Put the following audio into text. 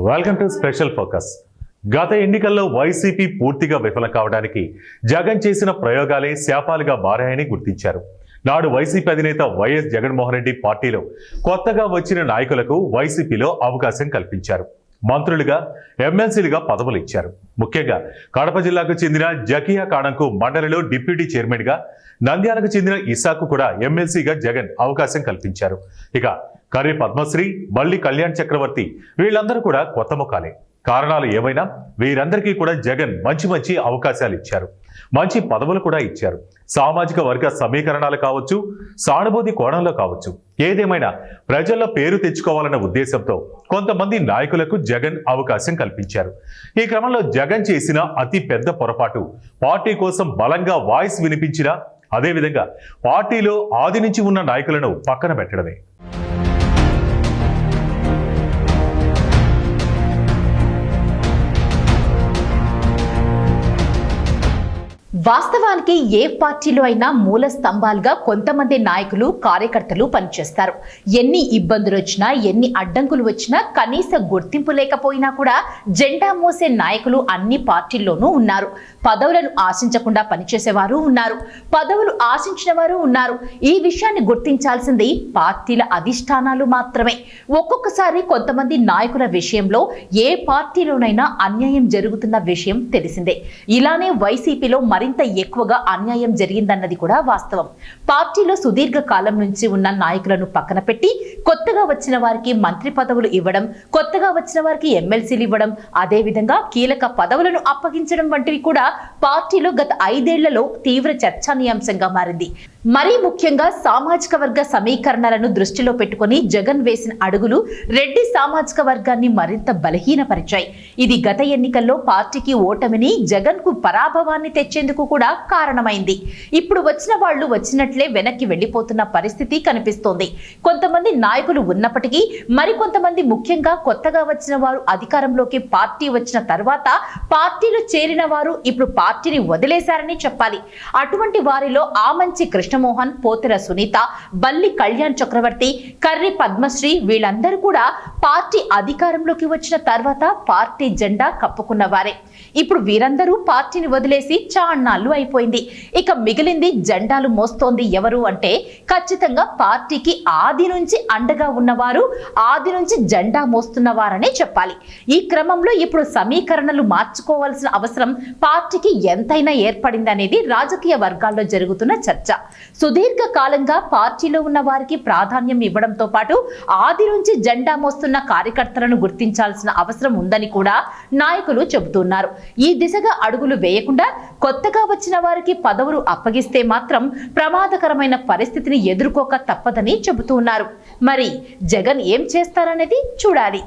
Welcome to special focus. గత ఎన్నికల్లో YCP పూర్తిగా విఫలం కావడానికి జగన్ చేసిన ప్రయోగాలే శాపాలుగా మారాయని గుర్తించారు. నాడు వైసీపీ అధినేత వైఎస్ జగన్మోహన్ రెడ్డి పార్టీలో కొత్తగా వచ్చిన నాయకులకు వైసీపీలో అవకాశం కల్పించారు. మంత్రులుగా, ఎమ్మెల్సీలుగా పదవులు ఇచ్చారు. ముఖ్యంగా కడప జిల్లాకు చెందిన జకియా కాణంకు మండలిలో డిప్యూటీ చైర్మన్గా, నంద్యాలకు చెందిన ఇసాకు కూడా ఎమ్మెల్సీగా జగన్ అవకాశం కల్పించారు. ఇక కర్రి పద్మశ్రీ, మల్లి కళ్యాణ్ చక్రవర్తి వీళ్ళందరూ కూడా కొత్త ముఖాలే. కారణాలు ఏమైనా వీరందరికీ కూడా జగన్ మంచి అవకాశాలు ఇచ్చారు, మంచి పదవులు కూడా ఇచ్చారు. సామాజిక వర్గ సమీకరణాలు కావచ్చు, సానుభూతి కోణంలో కావచ్చు, ఏదేమైనా ప్రజల్లో పేరు తెచ్చుకోవాలన్న ఉద్దేశంతో కొంతమంది నాయకులకు జగన్ అవకాశం కల్పించారు. ఈ క్రమంలో జగన్ చేసిన అతి పెద్ద పొరపాటు పార్టీ కోసం బలంగా వాయిస్ వినిపించిన, అదేవిధంగా పార్టీలో ఆది నుంచి ఉన్న నాయకులను పక్కన పెట్టడమే. వాస్తవానికి ఏ పార్టీలో అయినా మూల స్తంభాలుగా కొంతమంది నాయకులు, కార్యకర్తలు పనిచేస్తారు. ఎన్ని ఇబ్బందులు వచ్చినా, ఎన్ని అడ్డంకులు వచ్చినా, కనీస గుర్తింపు లేకపోయినా కూడా జెండా మోసే నాయకులు అన్ని పార్టీల్లోనూ ఉన్నారు. పదవులను ఆశించకుండా పనిచేసేవారు ఉన్నారు, పదవులు ఆశించిన వారు ఉన్నారు. ఈ విషయాన్ని గుర్తించాల్సింది పార్టీల అధిష్టానాలు మాత్రమే. ఒక్కొక్కసారి కొంతమంది నాయకుల విషయంలో ఏ పార్టీలోనైనా అన్యాయం జరుగుతున్న విషయం తెలిసిందే. ఇలానే వైసీపీలో మరింత ఎక్కువగా అన్యాయం జరిగిందన్నది కూడా వాస్తవం. పార్టీలో సుదీర్ఘ కాలం నుంచి ఉన్న నాయకులను పక్కన పెట్టి కొత్తగా వచ్చిన వారికి మంత్రి పదవులు ఇవ్వడం, కొత్తగా వచ్చిన వారికి ఎమ్మెల్సీలు ఇవ్వడం, అదేవిధంగా కీలక పదవులను అప్పగించడం వంటివి కూడా పార్టీలో గత 5 ఏళ్లలో తీవ్ర చర్చనీయాంశంగా మారింది. మరీ ముఖ్యంగా సామాజిక వర్గ సమీకరణలను దృష్టిలో పెట్టుకుని జగన్ వేసిన అడుగులు రెడ్డి సామాజిక వర్గాన్ని మరింత బలహీనపరిచాయి. ఇది గత ఎన్నికల్లో పార్టీకి ఓటమిని, జగన్ కు పరాభవాన్ని తెచ్చేందుకు కూడా కారణమైంది. ఇప్పుడు వచ్చిన వాళ్ళు వచ్చినట్లే వెనక్కి వెళ్లిపోతున్న పరిస్థితి కనిపిస్తోంది. కొంతమంది నాయకులు ఉన్నప్పటికీ మరికొంతమంది, ముఖ్యంగా కొత్తగా వచ్చిన వారు అధికారంలోకి పార్టీ వచ్చిన తర్వాత పార్టీలో చేరిన వారు ఇప్పుడు పార్టీని వదిలేశారని చెప్పాలి. అటువంటి వారిలో ఆమంచి కృష్ణమోహన్, పోతెర సునీత, బల్లి కళ్యాణ్ చక్రవర్తి, కర్రి పద్మశ్రీ వీళ్ళందరూ కూడా పార్టీ అధికారంలోకి వచ్చిన తర్వాత పార్టీ జెండా కప్పుకున్న వారే. ఇప్పుడు వీరందరూ పార్టీని వదిలేసి చాన్నాళ్లు అయిపోయింది. ఇక మిగిలింది జెండాలు మోస్తోంది ఎవరు అంటే ఖచ్చితంగా పార్టీకి ఆది నుంచి అండగా ఉన్నవారు, ఆది నుంచి జెండా మోస్తున్నవారనే చెప్పాలి. ఈ క్రమంలో ఇప్పుడు సమీకరణలు మార్చుకోవాల్సిన అవసరం పార్టీకి ఎంతైనా ఏర్పడిందనేది రాజకీయ వర్గాల్లో జరుగుతున్న చర్చ. సుదీర్ఘ కాలంగా పార్టీలో ఉన్న వారికి ప్రాధాన్యం ఇవ్వడంతో పాటు ఆది నుంచి జెండా మోస్తున్న కార్యకర్తలను గుర్తించాల్సిన అవసరం ఉందని కూడా నాయకులు చెబుతున్నారు. ఈ దిశగా అడుగులు వేయకుండా కొత్తగా వచ్చిన వారికి పదవులు అప్పగిస్తే మాత్రం ప్రమాదకరమైన పరిస్థితిని ఎదుర్కోక తప్పదని చెబుతున్నారు. మరి జగన్ ఏం చేస్తారనేది చూడాలి.